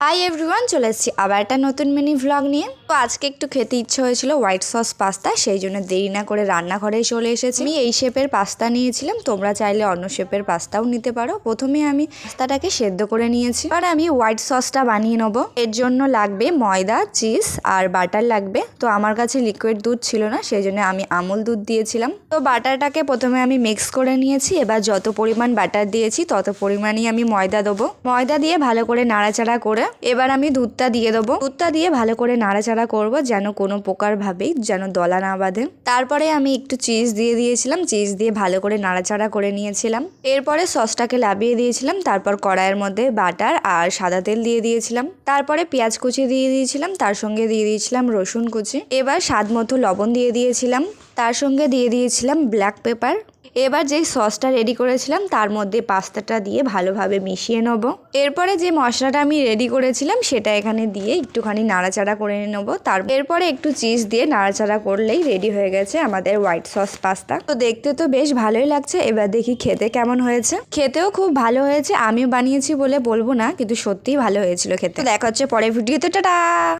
Hi everyone, চলে এসেছি আবার একটা নতুন মিনি ভ্লগ নিয়ে। তো আজকে একটু খেতে ইচ্ছে হয়েছিল হোয়াইট সস পাস্তা, সেই জন্য দেরি না করে রান্নাঘরে চলে এসেছি। আমি এই শেপের পাস্তা নিয়েছিলাম, তোমরা চাইলে অন্য শেপের পাস্তাও নিতে পারো। প্রথমে আমি পাস্তাটাকে সেদ্ধ করে নিয়েছি, আর আমি হোয়াইট সসটা বানিয়ে নেবো। এর জন্য লাগবে ময়দা, চিজ আর বাটার লাগবে। তো আমার কাছে লিকুইড দুধ ছিল না, সেই জন্য আমি আমুল দুধ দিয়েছিলাম। তো বাটারটাকে প্রথমে আমি মিক্স করে নিয়েছি। এবার যত পরিমাণ বাটার দিয়েছি তত পরিমাণই আমি ময়দা দেবো। ময়দা দিয়ে ভালো করে নাড়াচাড়া করে এবার আমি দুধটা দিয়ে দেবো। দুধটা দিয়ে ভালো করে নাড়াচাড়া করব, যেন কোনো প্রকার ভাবেই যেন দলা না বাঁধে। তারপরে আমি একটু চিজ দিয়ে দিয়েছিলাম, চিজ দিয়ে ভালো করে নাড়াচাড়া করে নিয়েছিলাম। এরপরে সসটাকে লাবিয়ে দিয়েছিলাম, তারপর কড়াইয়ের মধ্যে বাটার আর সাদা তেল দিয়ে দিয়েছিলাম। তারপরে পেঁয়াজ কুচি দিয়ে দিয়েছিলাম, তার সঙ্গে দিয়ে দিয়েছিলাম রসুন কুচি। এবার স্বাদ মতো লবণ দিয়ে দিয়েছিলাম, তার সঙ্গে দিয়ে দিয়েছিলাম ব্ল্যাক পেপার। এবার যেই সসটা রেডি করেছিলাম তার মধ্যে পাস্তাটা দিয়ে ভালোভাবে মিশিয়ে নেব। এরপরে যে মশলাটা আমি রেডি করেছিলাম সেটা এখানে দিয়ে একটুখানি নাড়াচাড়া করে নেবো। এরপরে একটু চিজ দিয়ে নাড়াচাড়া করলেই রেডি হয়ে গেছে আমাদের হোয়াইট সস পাস্তা। তো দেখতে তো বেশ ভালোই লাগছে, এবার দেখি খেতে কেমন হয়েছে। খেতেও খুব ভালো হয়েছে, আমিও বানিয়েছি বলে বলবো না, কিন্তু সত্যিই ভালো হয়েছিল খেতে। দেখা হচ্ছে পরের ভিডিওতে, টাটা।